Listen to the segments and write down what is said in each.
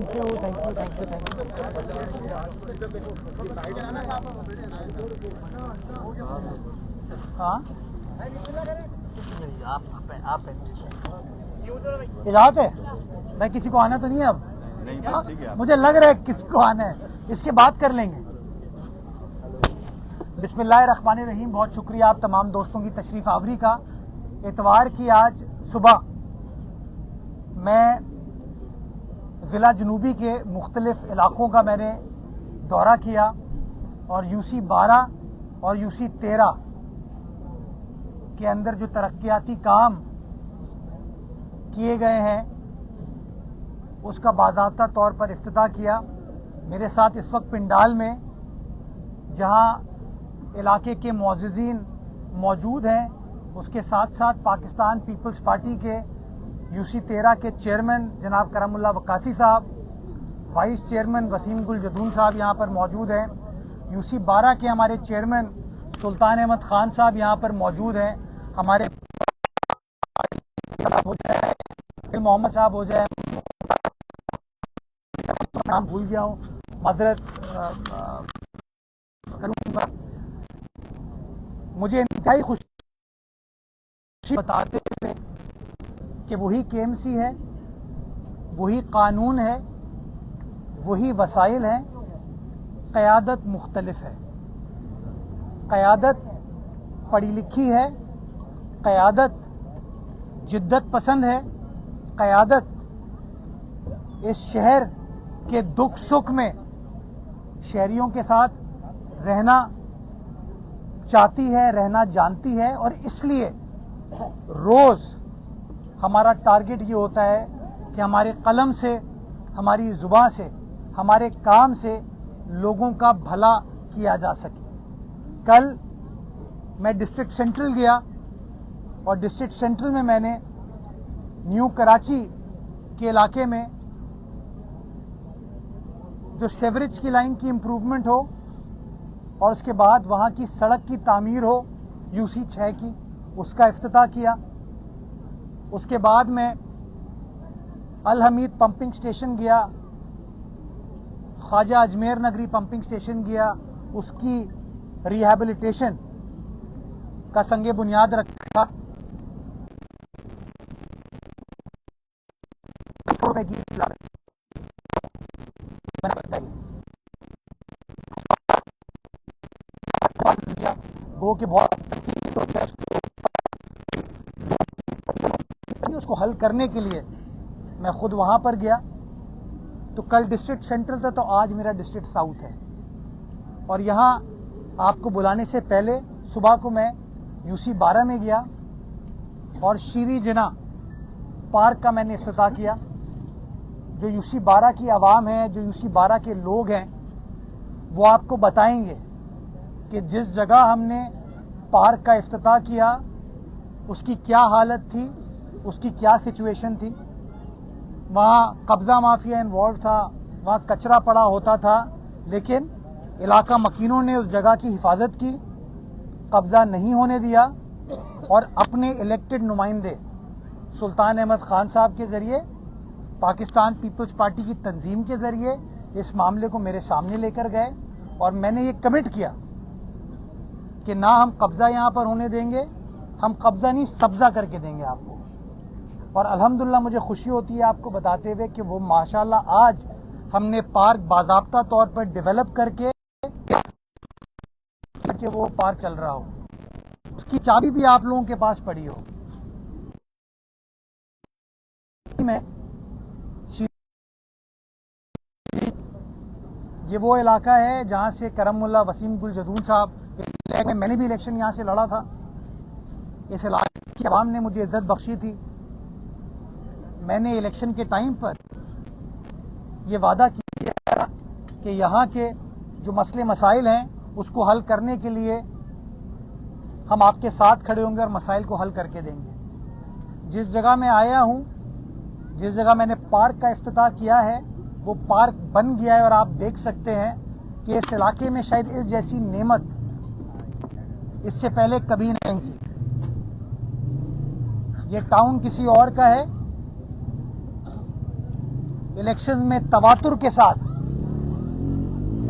Thank you thank you thank you हाँ आप इजाजत है? मैं किसी को आना तो नहीं है अब? नहीं ठीक है। मुझे लग रहा है किसको आना है, इसके बाद कर लेंगे। बिस्मिल्लाहिर्रहमानिर्रहीम। बहुत शुक्रिया आप तमाम दोस्तों की तशरीफ़ आवरी का। इतवार की आज सुबह मैं ज़िला जनूबी के मुख्तलिफ इलाक़ों का मैंने दौरा किया और यूसी 12 और यूसी 13 के अंदर जो तरक्याती काम किए गए हैं उसका बाज़ाब्ता तौर पर इफ्तिताह किया। मेरे साथ इस वक्त पिंडाल में जहां इलाके के मुअज़्ज़िज़ीन मौजूद हैं, उसके साथ साथ पाकिस्तान पीपल्स पार्टी के यूसी 13 के चेयरमैन जनाब करमुल्लाह वक्कासी साहब, वाइस चेयरमैन वसीम गुल जदून साहब यहाँ पर मौजूद हैं। यूसी 12 के हमारे चेयरमैन सुल्तान अहमद खान साहब यहाँ पर मौजूद हैं। हमारे हो जाए मोहम्मद साहब हो जाए, नाम भूल गया हूँ, माजरत करूँगा। मुझे इंतहाई खुशी बताते हुए कि वही केएमसी है, वही कानून है, वही वसाइल हैं, क़यादत मुख्तलिफ है। क़यादत पढ़ी लिखी है, क़यादत जिद्दत पसंद है, क़यादत इस शहर के दुख सुख में शहरियों के साथ रहना चाहती है, रहना जानती है। और इसलिए रोज़ हमारा टारगेट ये होता है कि हमारे कलम से, हमारी ज़ुबान से, हमारे काम से लोगों का भला किया जा सके। कल मैं डिस्ट्रिक्ट सेंट्रल गया और डिस्ट्रिक्ट सेंट्रल में मैंने न्यू कराची के इलाके में जो सेवरेज की लाइन की इम्प्रूवमेंट हो और उसके बाद वहाँ की सड़क की तामीर हो यूसी 6 की, उसका इफ्तिताह किया। उसके बाद मैं अल हमीद पंपिंग स्टेशन गया, ख्वाजा अजमेर नगरी पंपिंग स्टेशन गया, उसकी रिहैबिलिटेशन का संगे बुनियाद रखा। गो के बहुत उसको हल करने के लिए मैं खुद वहां पर गया। तो कल डिस्ट्रिक्ट सेंट्रल था, तो आज मेरा डिस्ट्रिक्ट साउथ है। और यहाँ आपको बुलाने से पहले सुबह को मैं यूसी 12 में गया और शीरी जिना पार्क का मैंने इफ्तिताह किया। जो यूसी 12 की आवाम है, जो यूसी 12 के लोग हैं, वो आपको बताएंगे कि जिस जगह हमने पार्क का इफ्तिताह किया उसकी क्या हालत थी, उसकी क्या सिचुएशन थी। वहाँ कब्ज़ा माफिया इन्वॉल्व था, वहाँ कचरा पड़ा होता था, लेकिन इलाका मकीनों ने उस जगह की हिफाजत की, कब्ज़ा नहीं होने दिया और अपने इलेक्टेड नुमाइंदे सुल्तान अहमद खान साहब के ज़रिए, पाकिस्तान पीपल्स पार्टी की तंजीम के ज़रिए इस मामले को मेरे सामने लेकर गए। और मैंने ये कमिट किया कि ना हम कब्ज़ा यहाँ पर होने देंगे, हम कब्ज़ा नहीं सब्ज़ा करके देंगे आपको। और अल्हम्दुलिल्लाह मुझे खुशी होती है आपको बताते हुए कि वो माशाल्लाह आज हमने पार्क बाज़ाब्ता तौर पर डेवलप करके कि वो पार्क चल रहा हो, उसकी चाबी भी आप लोगों के पास पड़ी हो। मैं ये वो इलाका है जहाँ से करमुल्लाह वसीम गुल जदून साहब, मैंने भी इलेक्शन यहाँ से लड़ा था। इस इलाके की आवाम ने मुझे इज्जत बख्शी थी। मैंने इलेक्शन के टाइम पर ये वादा किया कि यहाँ के जो मसले मसाइल हैं उसको हल करने के लिए हम आपके साथ खड़े होंगे और मसाइल को हल करके देंगे। जिस जगह मैं आया हूँ, जिस जगह मैंने पार्क का इफ्तिताह किया है, वो पार्क बन गया है और आप देख सकते हैं कि इस इलाके में शायद इस जैसी नेमत इससे पहले कभी नहीं थी। ये टाउन किसी और का है, इलेक्शन में तवातुर के साथ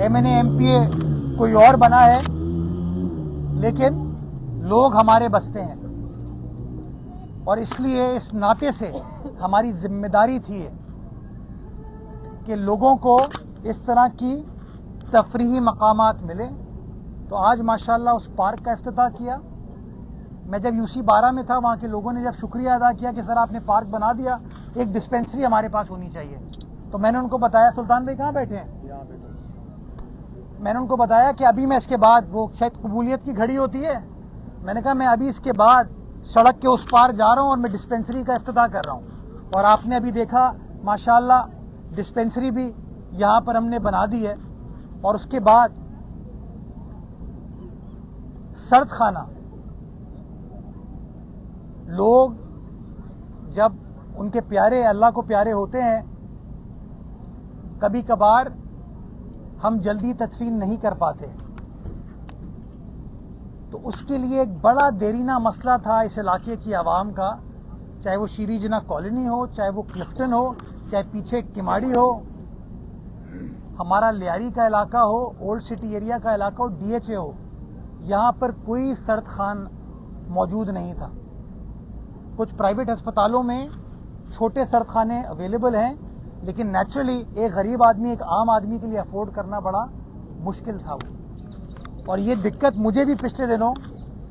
MNA MPA कोई और बना है, लेकिन लोग हमारे बसते हैं और इसलिए इस नाते से हमारी जिम्मेदारी थी कि लोगों को इस तरह की तफरीही मकामात मिले। तो आज माशाल्लाह उस पार्क का इफ्तिताह किया। मैं जब UC 12 में था, वहाँ के लोगों ने जब शुक्रिया अदा किया कि सर आपने पार्क बना दिया, एक डिस्पेंसरी हमारे पास होनी चाहिए, तो मैंने उनको बताया, सुल्तान भाई कहाँ बैठे हैं, मैंने उनको बताया कि अभी मैं इसके बाद, वो शायद कबूलियत की घड़ी होती है, मैंने कहा मैं अभी इसके बाद सड़क के उस पार जा रहा हूँ और मैं डिस्पेंसरी का इफ्तिताह कर रहा हूँ। और आपने अभी देखा माशाल्लाह डिस्पेंसरी भी यहाँ पर हमने बना दी है। और उसके बाद सर्द खाना, लोग जब उनके प्यारे अल्लाह को प्यारे होते हैं, कभी कभार हम जल्दी तदफीन नहीं कर पाते, तो उसके लिए एक बड़ा देरीना मसला था इस इलाके की आवाम का, चाहे वो शीरी जिना कॉलोनी हो, चाहे वो क्लिफ्टन हो, चाहे पीछे किमाड़ी हो, हमारा लियारी का इलाका हो, ओल्ड सिटी एरिया का इलाका हो, DHA हो, यहाँ पर कोई सर्द खान मौजूद नहीं था। कुछ प्राइवेट अस्पतालों में छोटे सर्द खाने अवेलेबल हैं, लेकिन नेचुरली एक गरीब आदमी, एक आम आदमी के लिए अफोर्ड करना बड़ा मुश्किल था वो। और ये दिक्कत मुझे भी पिछले दिनों,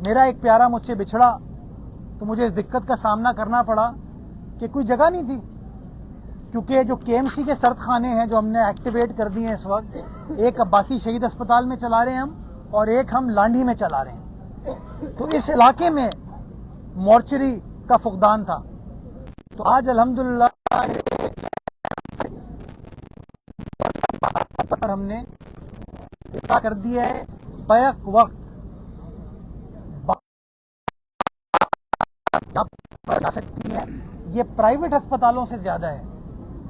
मेरा एक प्यारा मुझसे बिछड़ा, तो मुझे इस दिक्कत का सामना करना पड़ा कि कोई जगह नहीं थी, क्योंकि जो KMC के सर्द खाने हैं जो हमने एक्टिवेट कर दिए हैं इस वक्त, एक अब्बासी शहीद अस्पताल में चला रहे हैं हम, और एक हम लांडी में चला रहे हैं। तो इस इलाके में मॉर्चरी का फुकदान था। तो आज अल्हम्दुलिल्लाह हमने इतना कर दिया है, बैक वक्त जा सकती है, ये प्राइवेट अस्पतालों से ज्यादा है।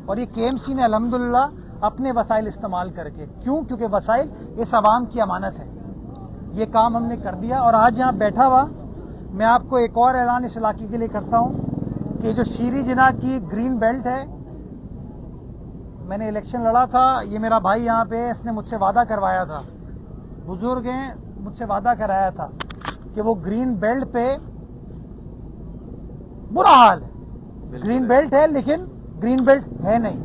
और ये KMC ने अल्हम्दुलिल्लाह अपने वसाइल इस्तेमाल करके, क्यों, क्योंकि वसाइल इस आवाम की अमानत है, ये काम हमने कर दिया। और आज यहाँ बैठा हुआ मैं आपको एक और ऐलान इस इलाके के लिए करता हूँ कि जो शीरी जिना की ग्रीन बेल्ट है, मैंने इलेक्शन लड़ा था, ये मेरा भाई यहाँ पे, इसने मुझसे वादा करवाया था, बुजुर्ग हैं, मुझसे वादा कराया था कि वो ग्रीन बेल्ट पे, बुरा हाल है, ग्रीन बेल्ट है लेकिन ग्रीन बेल्ट है नहीं,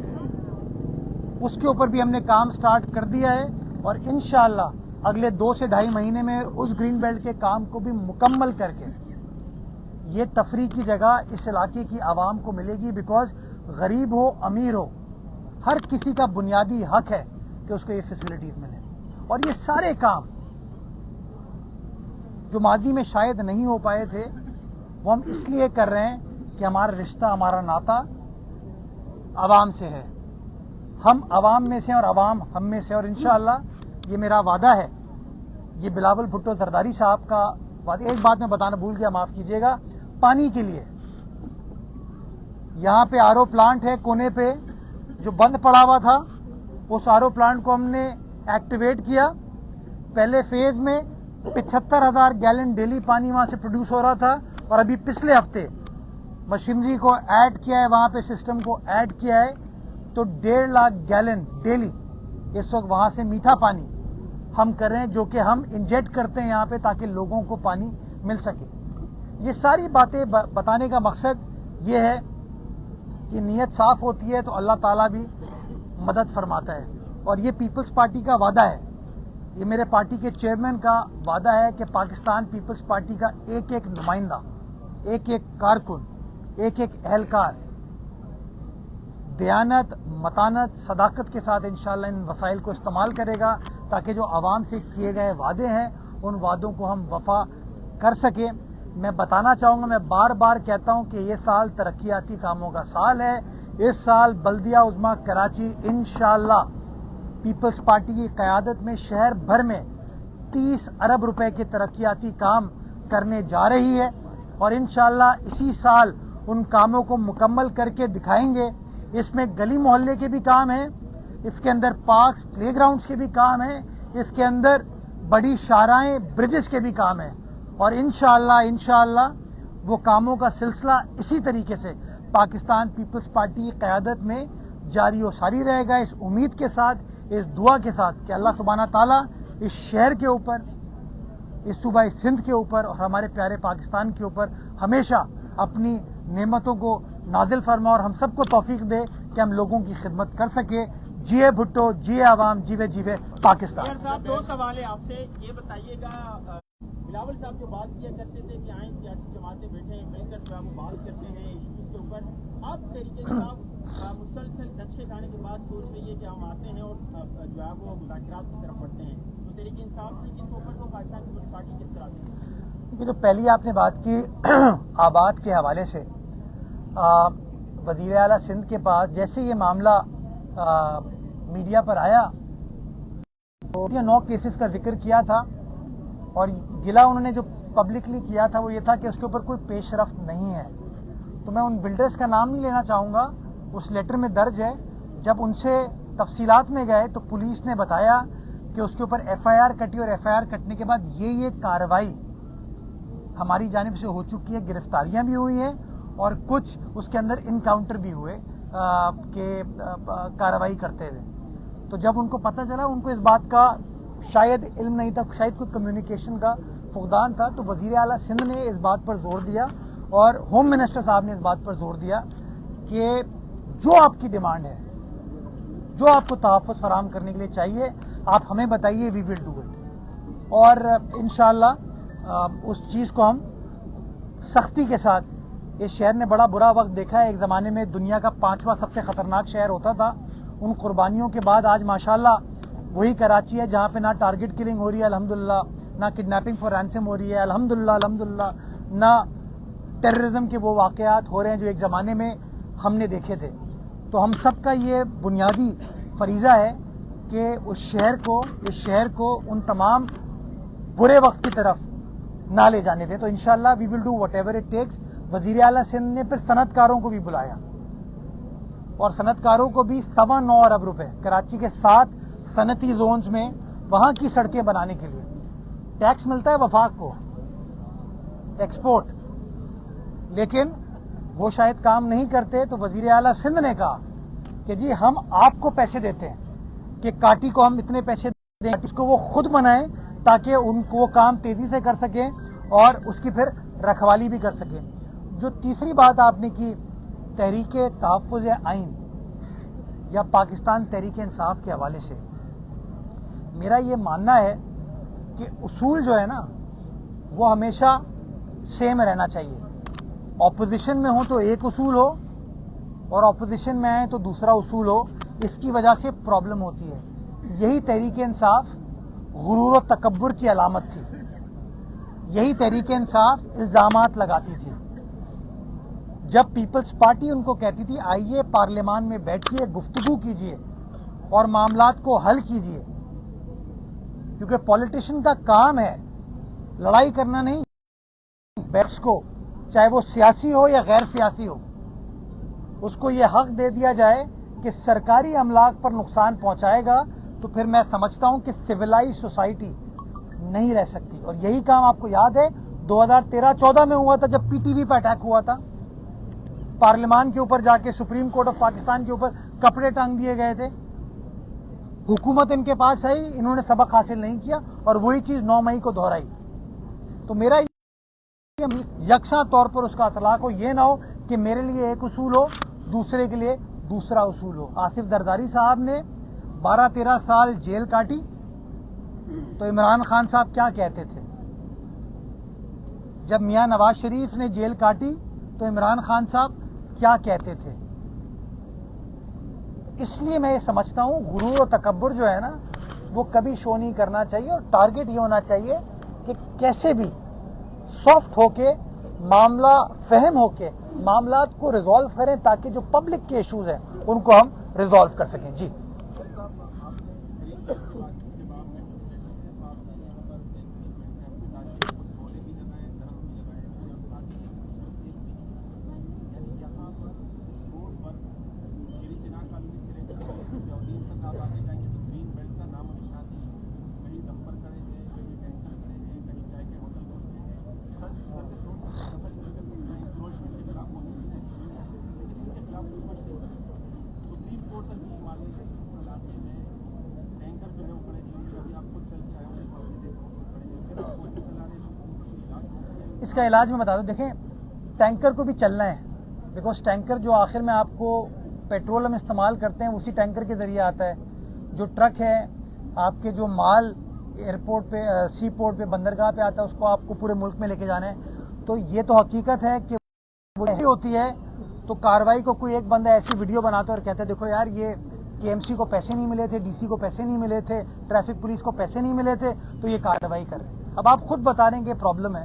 उसके ऊपर भी हमने काम स्टार्ट कर दिया है। और इंशाअल्लाह अगले 2 से 2.5 महीने में उस ग्रीन बेल्ट के काम को भी मुकम्मल करके ये तफरीह की जगह इस इलाके की आवाम को मिलेगी। बिकॉज गरीब हो अमीर हो, हर किसी का बुनियादी हक है कि उसको ये फैसिलिटीज मिले। और ये सारे काम जो मादी में शायद नहीं हो पाए थे, वो हम इसलिए कर रहे हैं कि हमारा रिश्ता, हमारा नाता आवाम से है, हम आवाम में से और आवाम हम में से। और इंशाअल्लाह ये मेरा वादा है, ये बिलावल भुट्टो जरदारी साहब का वादा। एक बात मैं बताना भूल गया, माफ कीजिएगा, पानी के लिए यहाँ पे RO प्लांट है कोने पे जो बंद पड़ा हुआ था, उस RO प्लांट को हमने एक्टिवेट किया। पहले फेज में 75,000 गैलन डेली पानी वहां से प्रोड्यूस हो रहा था, और अभी पिछले हफ्ते मशीनरी को ऐड किया है, वहां पे सिस्टम को ऐड किया है, तो 1.5 लाख गैलन डेली इस वक्त वहां से मीठा पानी हम कर रहे हैं, जो कि हम इंजेक्ट करते हैं यहाँ पे ताकि लोगों को पानी मिल सके। ये सारी बातें बताने का मकसद ये है कि नीयत साफ होती है तो अल्लाह ताला भी मदद फरमाता है। और ये पीपल्स पार्टी का वादा है, ये मेरे पार्टी के चेयरमैन का वादा है कि पाकिस्तान पीपल्स पार्टी का एक एक नुमाइंदा, एक एक कारकुन, एक एक एहलकार दयानत, मतानत, सदाकत के साथ इंशाअल्लाह इन वसाइल को इस्तेमाल करेगा ताकि जो आवाम से किए गए वादे हैं उन वादों को हम वफा कर सके। मैं बताना चाहूँगा, मैं बार बार कहता हूँ कि ये साल तरक्याती कामों का साल है। इस साल बल्दिया उज़्मा कराची इंशाअल्लाह पीपल्स पार्टी की क़यादत में शहर भर में 30 अरब रुपए के तरक्याती काम करने जा रही है, और इंशाअल्लाह इसी साल उन कामों को मुकम्मल करके दिखाएंगे। इसमें गली मोहल्ले के भी काम हैं, इसके अंदर पार्क्स, प्लेग्राउंड्स के भी काम हैं, इसके अंदर बड़ी शाहराएं, ब्रिजेस के भी काम हैं। और इंशाअल्लाह वो कामों का सिलसिला इसी तरीके से पाकिस्तान पीपल्स पार्टी की क़यादत में جاری و ساری رہے گا، اس امید کے ساتھ، اس دعا کے ساتھ کہ اللہ سبحانہ تعالیٰ اس شہر کے اوپر، اس صوبہ سندھ کے اوپر اور ہمارے پیارے پاکستان کے اوپر ہمیشہ اپنی نعمتوں کو نازل فرما اور ہم سب کو توفیق دے کہ ہم لوگوں کی خدمت کر سکے. جیے بھٹو، جیے عوام، جیوے جیوے پاکستان. صاحب 2 سوال ہے آپ سے. یہ بتائیے گا، بلاول صاحب جو بات کیا کرتے تھے کہ آئیں سیاسی جماعتیں بیٹھے مل کر جو ہے وہ بات کرتے ہیں ایشوز کے اوپر، آپ طریقے سے مسلسل نقشے کھانے کے بعد سوچ رہی ہے کہ ہم آتے ہیں اور جو ہے وہ مذاکرات کی طرف بڑھتے ہیں، تو تحریک انصاف سے کس اوپر کو پاکستان پیپلز پارٹی کس طرح سے؟ یہ جو پہلی آپ نے بات کی آباد کے حوالے سے، وزیر اعلیٰ سندھ کے پاس جیسے یہ معاملہ میڈیا پر آیا تو 9 کیسز کا ذکر کیا تھا اور گلا انہوں نے جو پبلکلی کیا تھا وہ یہ تھا کہ اس کے اوپر کوئی پیش رفت نہیں ہے. تو میں ان بلڈرز کا نام نہیں لینا چاہوں گا، اس لیٹر میں درج ہے. جب ان سے تفصیلات میں گئے تو پولیس نے بتایا کہ اس کے اوپر ایف آئی آر کٹی اور ایف آئی آر کٹنے کے بعد یہ کارروائی ہماری جانب سے ہو چکی ہے، گرفتاریاں بھی ہوئی ہیں اور کچھ اس کے اندر انکاؤنٹر بھی ہوئے کہ کارروائی کرتے ہوئے. تو جب ان کو پتہ چلا، ان کو اس بات کا شاید علم نہیں تھا، شاید کوئی کمیونیکیشن کا فقدان تھا، تو وزیر اعلیٰ سندھ نے اس بات پر زور دیا اور ہوم منسٹر صاحب نے اس بات پر زور دیا کہ جو آپ کی ڈیمانڈ ہے، جو آپ کو تحفظ فراہم کرنے کے لیے چاہیے، آپ ہمیں بتائیے، وی ول ڈو اٹ. اور انشاءاللہ اس چیز کو ہم سختی کے ساتھ، اس شہر نے بڑا برا وقت دیکھا ہے. ایک زمانے میں دنیا کا 5واں سب سے خطرناک شہر ہوتا تھا. ان قربانیوں کے بعد آج ماشاءاللہ وہی کراچی ہے جہاں پہ نہ ٹارگٹ کلنگ ہو رہی ہے الحمدللہ، نہ کڈنیپنگ فار رینسم ہو رہی ہے الحمدللہ، نہ ٹیررزم کے وہ واقعات ہو رہے ہیں جو ایک زمانے میں ہم نے دیکھے تھے. تو ہم سب کا یہ بنیادی فریضہ ہے کہ اس شہر کو ان تمام برے وقت کی طرف نہ لے جانے دیں. تو انشاءاللہ we will do whatever it takes. وزیر اعلیٰ سندھ نے پھر صنعت کاروں کو بھی بلایا اور صنعت کاروں کو بھی 9.25 ارب روپے کراچی کے 7 صنعتی زونز میں وہاں کی سڑکیں بنانے کے لیے. ٹیکس ملتا ہے وفاق کو، ایکسپورٹ، لیکن وہ شاید کام نہیں کرتے. تو وزیر اعلیٰ سندھ نے کہا کہ جی ہم آپ کو پیسے دیتے ہیں کہ کاٹی کو ہم اتنے پیسے دیں، اس کو وہ خود بنائیں تاکہ ان کو وہ کام تیزی سے کر سکیں اور اس کی پھر رکھوالی بھی کر سکیں. جو تیسری بات آپ نے کی تحریک تحفظ آئین یا پاکستان تحریک انصاف کے حوالے سے، میرا یہ ماننا ہے کہ اصول جو ہے نا وہ ہمیشہ سیم رہنا چاہیے. اپوزیشن میں ہو تو ایک اصول ہو اور اپوزیشن میں آئے تو دوسرا اصول ہو. اس کی وجہ سے پرابلم ہوتی ہے. یہی تحریک انصاف غرور و تکبر کی علامت تھی. یہی تحریک انصاف الزامات لگاتی تھی. جب پیپلز پارٹی ان کو کہتی تھی آئیے پارلیمان میں بیٹھیے، گفتگو کیجیے اور معاملات کو حل کیجیے، کیونکہ پولیٹیشین کا کام ہے لڑائی کرنا نہیں، بحث کو، چاہے وہ سیاسی ہو یا غیر سیاسی ہو، اس کو یہ حق دے دیا جائے کہ سرکاری املاک پر نقصان پہنچائے گا تو پھر میں سمجھتا ہوں کہ سویلائز سوسائٹی نہیں رہ سکتی. اور یہی کام آپ کو یاد ہے 2013-14 میں ہوا تھا جب پی ٹی وی پہ اٹیک ہوا تھا. پارلیمان کے اوپر جا کے سپریم کورٹ آف پاکستان کے اوپر کپڑے ٹانگ دیے گئے تھے. حکومت ان کے پاس آئی، انہوں نے سبق حاصل نہیں کیا اور وہی چیز 9 مئی کو دہرائی. تو میرا یکساں طور پر اس کا اطلاق ہو، یہ نہ ہو کہ میرے لیے ایک اصول ہو، دوسرے کے لیے دوسرا اصول ہو. آصف زرداری صاحب نے 12-13 سال جیل کاٹی تو عمران خان صاحب کیا کہتے تھے؟ جب میاں نواز شریف نے جیل کاٹی تو عمران خان صاحب کیا کہتے تھے؟ اس لیے میں یہ سمجھتا ہوں غرور و تکبر جو ہے نا وہ کبھی شو نہیں کرنا چاہیے اور ٹارگٹ یہ ہونا چاہیے کہ کیسے بھی سافٹ ہو کے معاملہ فہم ہو کے معاملات کو ریزالو کریں تاکہ جو پبلک کے ایشوز ہیں ان کو ہم ریزالو کر سکیں. جی اس کا علاج میں بتا دوں. دیکھیں ٹینکر کو بھی چلنا ہے, بیکاز ٹینکر جو آخر میں آپ کو پیٹرول ہم استعمال کرتے ہیں اسی ٹینکر کے ذریعے آتا ہے. جو ٹرک ہے آپ کے جو مال ایئرپورٹ پہ سی پورٹ پہ بندرگاہ پہ آتا ہے اس کو آپ کو پورے ملک میں لے کے جانا ہے. تو یہ تو حقیقت ہے کہ وہ ہوتی ہے. تو کاروائی کو کوئی ایک بندہ ایسی ویڈیو بناتا ہے اور کہتا ہے دیکھو یار یہ کے ایم سی کو پیسے نہیں ملے تھے, ڈی سی کو پیسے نہیں ملے تھے, ٹریفک پولیس کو پیسے نہیں ملے تھے تو یہ کاروائی کر رہے ہیں. اب آپ خود بتا رہے ہیں کہ پرابلم ہے.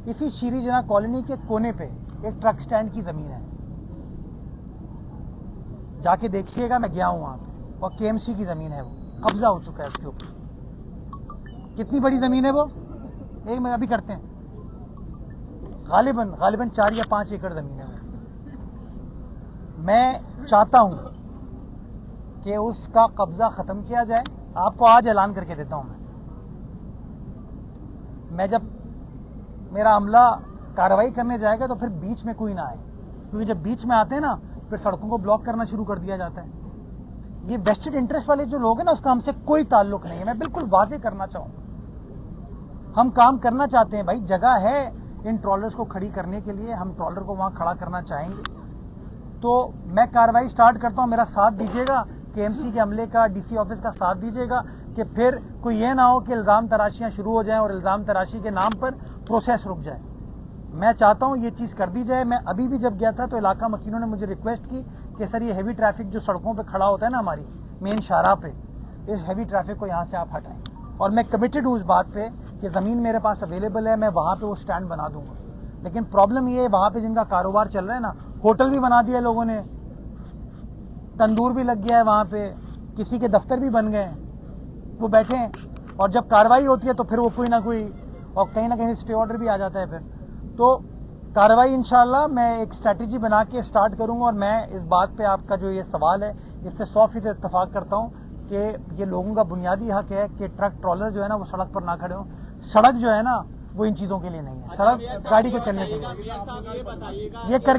اسی شیری جناح کالونی کے کونے پہ ایک ٹرک سٹینڈ کی زمین ہے, جا کے دیکھیے گا, میں گیا ہوں وہاں پہ, اور کے ایم سی کی زمین ہے, وہ قبضہ ہو چکا ہے اس کے اوپر. کتنی بڑی زمین ہے وہ, ایک میں ابھی کرتے ہیں, غالباً 4 یا 5 ایکڑ زمین ہے وہ. میں چاہتا ہوں کہ اس کا قبضہ ختم کیا جائے. آپ کو آج اعلان کر کے دیتا ہوں میں جب میرا عملہ کارروائی کرنے جائے گا تو پھر بیچ میں کوئی نہ آئے, کیونکہ جب بیچ میں آتے ہیں نا پھر سڑکوں کو بلاک کرنا شروع کر دیا جاتا ہے. یہ ویسٹڈ انٹرسٹ والے جو لوگ ہیں نا اس کا ہم سے کوئی تعلق نہیں ہے. میں بالکل واضح کرنا چاہوں, ہم کام کرنا چاہتے ہیں بھائی, جگہ ہے ان ٹرالرز کو کھڑی کرنے کے لیے, ہم ٹرالر کو وہاں کھڑا کرنا چاہیں گے. تو میں کارروائی سٹارٹ کرتا ہوں, میرا ساتھ دیجیے گا, کے ایم سی کے عملے کا, ڈی سی آفس کا ساتھ دیجیے گا, کہ پھر کوئی یہ نہ ہو کہ الزام تراشیاں شروع ہو جائیں اور الزام تراشی کے نام پر پروسیس رک جائے. میں چاہتا ہوں یہ چیز کر دی جائے. میں ابھی بھی جب گیا تھا تو علاقہ مکینوں نے مجھے ریکویسٹ کی کہ سر یہ ہیوی ٹریفک جو سڑکوں پہ کھڑا ہوتا ہے نا ہماری مین شاہراہ پہ, اس ہیوی ٹریفک کو یہاں سے آپ ہٹائیں. اور میں کمیٹڈ ہوں اس بات پہ کہ زمین میرے پاس اویلیبل ہے, میں وہاں پہ وہ سٹینڈ بنا دوں گا. لیکن پرابلم یہ ہے وہاں پہ جن کا کاروبار چل رہا ہے نا, ہوٹل بھی بنا دیا لوگوں نے, تندور بھی لگ گیا ہے وہاں پہ, کسی کے دفتر بھی بن گئے ہیں, وہ بیٹھے ہیں, اور جب کارروائی ہوتی ہے تو پھر وہ کوئی نہ کوئی, اور کہیں نہ کہیں اسٹے آرڈر بھی آ جاتا ہے. پھر تو کارروائی انشاءاللہ میں ایک اسٹریٹجی بنا کے سٹارٹ کروں گا. اور میں اس بات پہ آپ کا جو یہ سوال ہے اس سے 100% اتفاق کرتا ہوں کہ یہ لوگوں کا بنیادی حق ہے کہ ٹرک ٹرالر جو ہے نا وہ سڑک پر نہ کھڑے ہوں. سڑک جو ہے نا وہ ان چیزوں کے لیے نہیں ہے, سڑک گاڑی کو چلنے کے لیے. یہ کر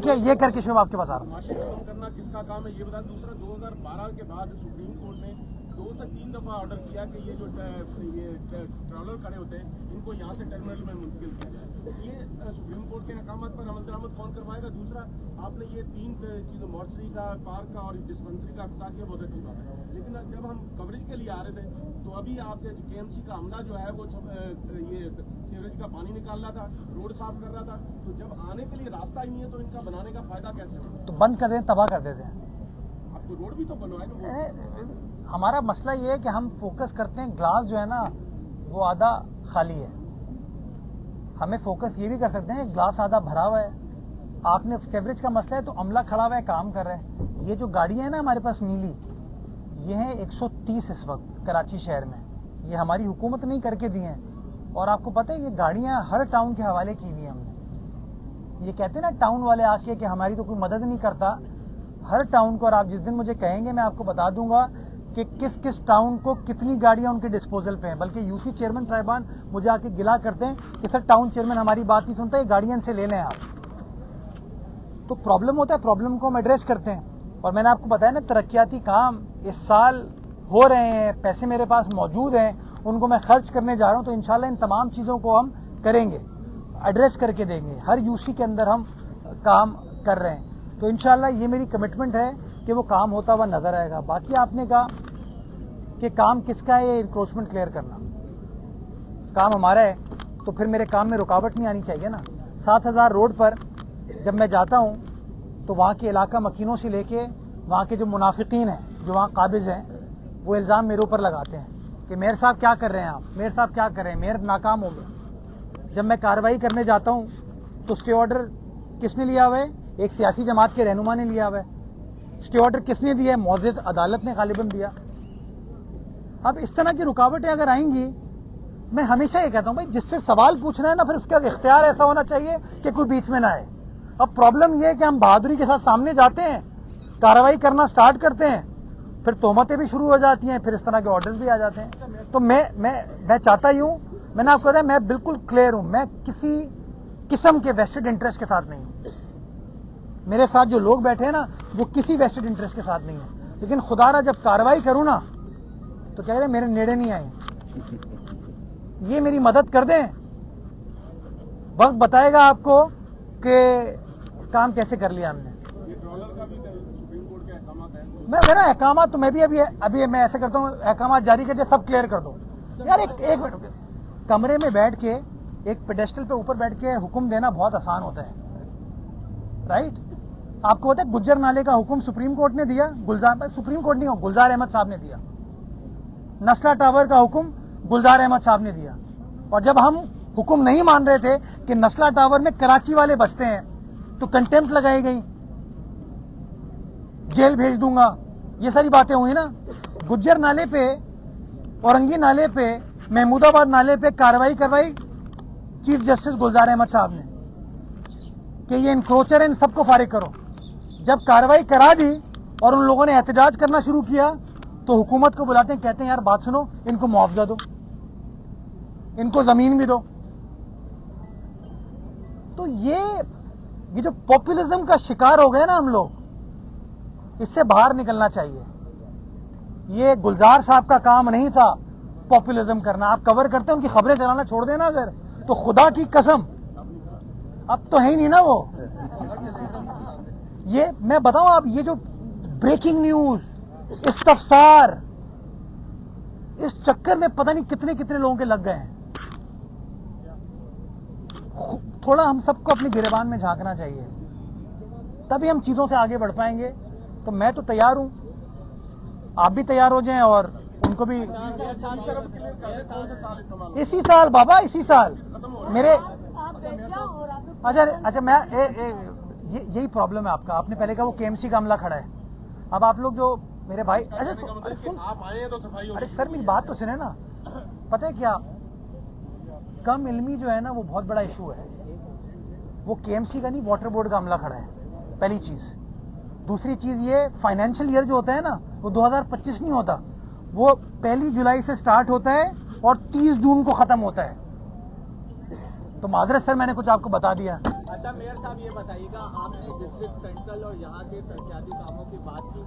کے شعیب آپ کے پاس آ رہا ہوں. کرنا کس کا کام ہے یہ بتا. دوسرا 2012 کے بعد سپریم کورٹ نے 2 سے 3 دفعہ آرڈر کیا کہ یہ جو ٹرالر کھڑے ہوتے ہیں ان کو یہاں سے ٹرمینل میں منتقل کیا جائے. یہ سپریم کورٹ کے احکامات پر عمل درآمد کون کروائے گا؟ دوسرا آپ نے یہ 3 چیزوں مارچری کا, پارک کا اور ڈسپنسری کا افتتاح کیا, بہت اچھی بات ہے. لیکن جب ہم کوریج کے لیے آ رہے تھے تو ابھی آپ کے کے ایم سی کا عملہ جو ہے وہ یہ سیوریج کا پانی نکال رہا تھا, روڈ صاف کر رہا تھا. تو جب آنے کے لیے راستہ ہی نہیں ہے تو ان کا بنانے کا فائدہ کیسے ہوگا؟ تو بند کر دیں, تباہ کر دیتے ہیں. آپ کو روڈ بھی تو بنوائے نا. ہمارا مسئلہ یہ ہے کہ ہم فوکس کرتے ہیں, گلاس جو ہے نا وہ آدھا خالی ہے. ہمیں فوکس یہ بھی کر سکتے ہیں گلاس آدھا بھرا ہوا ہے. آپ نے سیوریج کا مسئلہ ہے تو عملہ کھڑا ہوا ہے, کام کر رہا ہے. یہ جو گاڑیاں ہیں نا ہمارے پاس نیلی, یہ ہیں 130 اس وقت کراچی شہر میں. یہ ہماری حکومت نے کر کے دی ہیں. اور آپ کو پتہ ہے یہ گاڑیاں ہر ٹاؤن کے حوالے کی ہوئی ہیں ہم نے. یہ کہتے ہیں نا ٹاؤن والے آ کے کہ ہماری تو کوئی مدد نہیں کرتا. ہر ٹاؤن کو, اور آپ جس دن مجھے کہیں گے میں آپ کو بتا دوں گا کہ کس کس ٹاؤن کو کتنی گاڑیاں ان کے ڈسپوزل پہ ہیں. بلکہ یو سی چیئرمین صاحبان مجھے آ کے گلا کرتے ہیں کہ سر ٹاؤن چیئرمین ہماری بات نہیں سنتا, یہ گاڑیاں ان سے لے لیں آپ. تو پرابلم ہوتا ہے, پرابلم کو ہم ایڈریس کرتے ہیں. اور میں نے آپ کو بتایا نا ترقیاتی کام اس سال ہو رہے ہیں, پیسے میرے پاس موجود ہیں, ان کو میں خرچ کرنے جا رہا ہوں. تو انشاءاللہ ان تمام چیزوں کو ہم کریں گے, ایڈریس کر کے دیں گے. ہر یو سی کے اندر ہم کام کر رہے ہیں. تو انشاءاللہ یہ میری کمٹمنٹ ہے کہ وہ کام ہوتا ہوا نظر آئے گا. باقی آپ نے کہا کہ کام کس کا ہے, یہ انکروچمنٹ کلیئر کرنا کام ہمارا ہے, تو پھر میرے کام میں رکاوٹ نہیں آنی چاہیے نا. 7000 روڈ پر جب میں جاتا ہوں تو وہاں کے علاقہ مکینوں سے لے کے وہاں کے جو منافقین ہیں, جو وہاں قابض ہیں, وہ الزام میرے اوپر لگاتے ہیں کہ میئر صاحب کیا کر رہے ہیں آپ, میئر صاحب کیا کر رہے ہیں, میئر ناکام ہو گیا. جب میں کارروائی کرنے جاتا ہوں تو اسٹے آرڈر کس نے لیا ہوا ہے؟ ایک سیاسی جماعت کے رہنما نے لیا ہوا ہے. اسٹے آرڈر کس نے دیا ہے؟ معزز عدالت نے غالباً دیا. اب اس طرح کی رکاوٹیں اگر آئیں گی, میں ہمیشہ یہ کہتا ہوں بھائی جس سے سوال پوچھنا ہے نا پھر اس کا اختیار ایسا ہونا چاہیے کہ کوئی بیچ میں نہ آئے. اب پرابلم یہ ہے کہ ہم بہادری کے ساتھ سامنے جاتے ہیں, کارروائی کرنا سٹارٹ کرتے ہیں, پھر تہمتیں بھی شروع ہو جاتی ہیں, پھر اس طرح کے آرڈرز بھی آ جاتے ہیں. تو میں چاہتا ہی ہوں, میں نے آپ کو بتایا میں بالکل کلیئر ہوں, میں کسی قسم کے ویسٹڈ انٹرسٹ کے ساتھ نہیں ہوں. میرے ساتھ جو لوگ بیٹھے ہیں نا وہ کسی ویسٹڈ انٹرسٹ کے ساتھ نہیں ہیں. لیکن خدا را جب کارروائی کروں نا تو کہہ رہے میرے نیڑے نہیں آئیں, یہ میری مدد کر دیں वक्त बताएगा आपको कि काम कैसे कर लिया हमने। मैं मेरा अहकाम तो मैं भी अभी मैं ऐसे करता हूँ, अहकाम जारी करके सब क्लियर कर दो यार। एक मिनट, कमरे में बैठ के एक पेडेस्टल पे ऊपर बैठ के हुक्म देना बहुत आसान होता है, राइट? आपको पता है गुज्जर नाले का हुक्म सुप्रीम कोर्ट ने दिया, सुप्रीम कोर्ट नहीं हो, गुलजार अहमद साहब ने दिया। नस्ला टावर का हुक्म गुलजार अहमद साहब ने दिया। और जब हम हुक्म नहीं मान रहे थे कि नस्ला टावर में कराची वाले बसते हैं, तो कंटेम्प्ट लगाई गई, जेल भेज दूंगा, ये सारी बातें हुई ना। गुज्जर नाले पे, औरंगी नाले पे, महमूदाबाद नाले पे कार्रवाई करवाई चीफ जस्टिस गुलजार अहमद साहब ने कि ये इंक्रोचर है, इन सबको फारिग करो। जब कार्रवाई करा दी और उन लोगों ने एहतजाज करना शुरू किया, तो हुकूमत को बुलाते हैं, कहते हैं यार बात सुनो, इनको मुआवजा दो, इनको जमीन भी दो। तो ये जो पॉपुलिज्म का शिकार हो गए ना हम लोग, इससे बाहर निकलना चाहिए। ये गुलजार साहब का काम नहीं था पॉपुलिज्म करना। आप कवर करते हैं, उनकी खबरें चलाना छोड़ देना अगर, तो खुदा की कसम अब तो है ही नहीं ना वो। ये मैं बताऊं, आप ये जो ब्रेकिंग न्यूज, इस्तफसार, इस चक्कर में पता नहीं कितने कितने लोगों के लग गए हैं। थोड़ा हम सबको अपनी गिरेबान में झांकना चाहिए, तभी हम चीजों से आगे बढ़ पाएंगे। तो मैं तो तैयार हूं, आप भी तैयार हो जाएं और उनको भी। इसी साल बाबा, इसी साल मेरे। अच्छा मैं यही प्रॉब्लम है आपका। आपने पहले कहा वो केएमसी का अमला खड़ा है। अब आप लोग जो मेरे भाई, अच्छा सुन, आप आए हैं तो सफाई होगी। अरे सर मेरी बात तो सुने ना। पता है क्या, कम इल्मी जो है ना वो बहुत बड़ा इशू है। वो केएमसी का नहीं, वाटर बोर्ड का अमला खड़ा है, पहली चीज। दूसरी चीज ये फाइनेंशियल ईयर जो होता है ना, वो 2025 नहीं होता, वो 1 जुलाई से स्टार्ट होता है और 30 जून को खत्म होता है। तो माजरत सर मैंने कुछ आपको बता दिया। अच्छा मेयर साहब ये बताइएगा, आपने डिस्ट्रिक्ट सेंट्रल और यहाँ के तरक्याती कामों की बात की,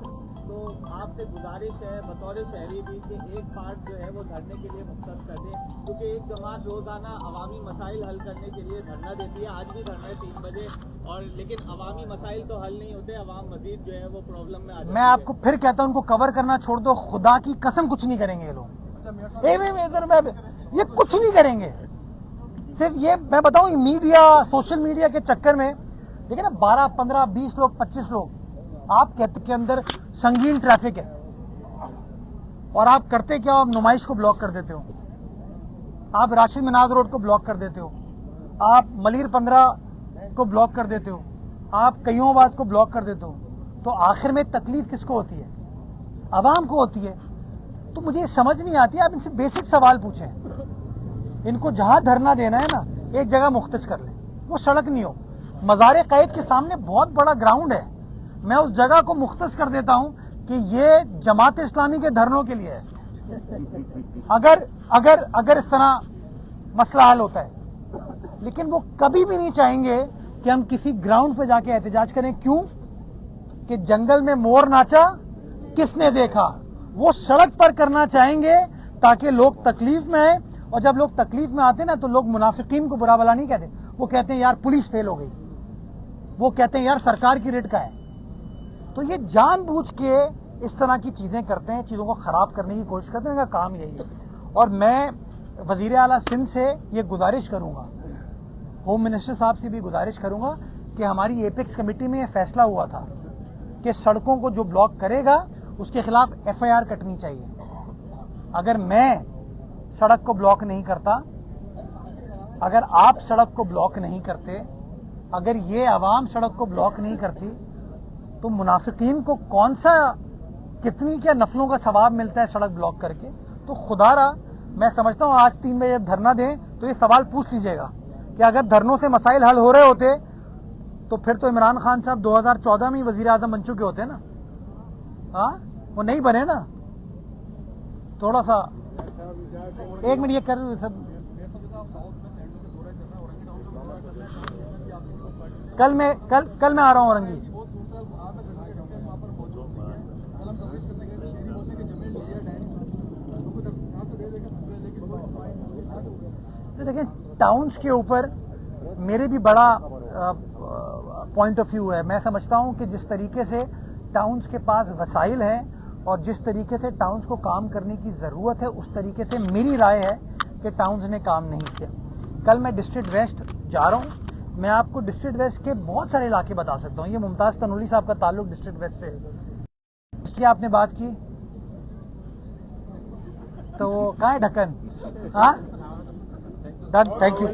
तो आपसे गुजारिश है बतौर शहरी भी कि एक पार्ट जो है वो धरने के लिए मुख्तस कर दें, क्योंकि एक जमात रोजाना अवामी मसाइल हल करने के लिए धरना देती है। आज भी धरना है 3 बजे, और लेकिन अवामी मसाइल तो हल नहीं होते, अवाम मजीद जो है वो प्रॉब्लम में आ जाती है। मैं आपको फिर कहता हूं, उनको कवर करना छोड़ दो, खुदा की कसम कुछ नहीं करेंगे ये लोग। ये कुछ नहीं करेंगे। सिर्फ ये मैं बताऊं, मीडिया, सोशल मीडिया के चक्कर में देखिए ना, 12, 15, 20 लोग, 25 लोग आपके अंदर संगीन ट्रैफिक है, और आप करते क्या हो, आप नुमाइश को ब्लॉक कर देते हो, आप राशिद मिनाज रोड को ब्लॉक कर देते हो, आप मलिर 15 को ब्लॉक कर देते हो, आप कईयोंबाद को ब्लॉक कर देते हो। तो आखिर में तकलीफ किसको होती है? आवाम को होती है। तो मुझे समझ नहीं आती, आप इनसे बेसिक सवाल पूछें। इनको जहां धरना देना है ना, एक जगह मुख्तस कर लें, वो सड़क नहीं हो। मज़ार कैद के सामने बहुत बड़ा ग्राउंड है, मैं उस जगह को मुख्तस कर देता हूं कि ये जमात इस्लामी के धरनों के लिए है। अगर इस तरह मसला हल होता है, लेकिन वो कभी भी नहीं चाहेंगे कि हम किसी ग्राउंड पे जाके एहतजाज करें। क्यों? कि जंगल में मोर नाचा किसने देखा। वो सड़क पर करना चाहेंगे ताकि लोग तकलीफ में आए, और जब लोग तकलीफ में आते ना तो लोग मुनाफिकीन को बुरा भला नहीं कहते, वो कहते हैं यार पुलिस फेल हो गई, वो कहते हैं यार सरकार की रेट का है। तो ये जानबूझ के इस तरह की चीजें करते हैं, चीजों को खराब करने की कोशिश करते हैं, इनका काम यही है। और मैं वजीर आला सिंध से ये गुजारिश करूंगा, होम मिनिस्टर साहब से भी गुजारिश करूंगा कि हमारी एपेक्स कमेटी में ये फैसला हुआ था कि सड़कों को जो ब्लॉक करेगा उसके खिलाफ FIR कटनी चाहिए। अगर मैं सड़क को ब्लॉक नहीं करता, अगर आप सड़क को ब्लॉक नहीं करते, अगर ये आवाम सड़क को ब्लॉक नहीं करती, तो मुनाफिकीन को कौन सा, कितनी क्या नफलों का सवाब मिलता है सड़क ब्लॉक करके। तो खुदारा मैं समझता हूं आज 3 बजे धरना दें तो ये सवाल पूछ लीजिएगा कि अगर धरनों से मसाइल हल हो रहे होते तो फिर तो इमरान खान साहब 2014 में ही वजीर आजम बन चुके होते ना। हाँ, वो नहीं बने ना। थोड़ा सा एक मिनट ये कर सब, कल मैं आ रहा हूं औरंगी। तो देखिए टाउन्स के ऊपर میرے بھی بڑا پوائنٹ آف ویو ہے. میں سمجھتا ہوں کہ جس طریقے سے ٹاؤنز کے پاس وسائل ہیں اور جس طریقے سے ٹاؤنز کو کام کرنے کی ضرورت ہے, اس طریقے سے میری رائے ہے کہ ٹاؤنز نے کام نہیں کیا. کل میں ڈسٹرکٹ ویسٹ جا رہا ہوں, میں آپ کو ڈسٹرکٹ ویسٹ کے بہت سارے علاقے بتا سکتا ہوں. یہ ممتاز تنولی صاحب کا تعلق ڈسٹرکٹ ویسٹ سے, اس کی آپ نے بات کی تو کہاں ہے ڈھکن؟ ہاں, ڈن. Thank you.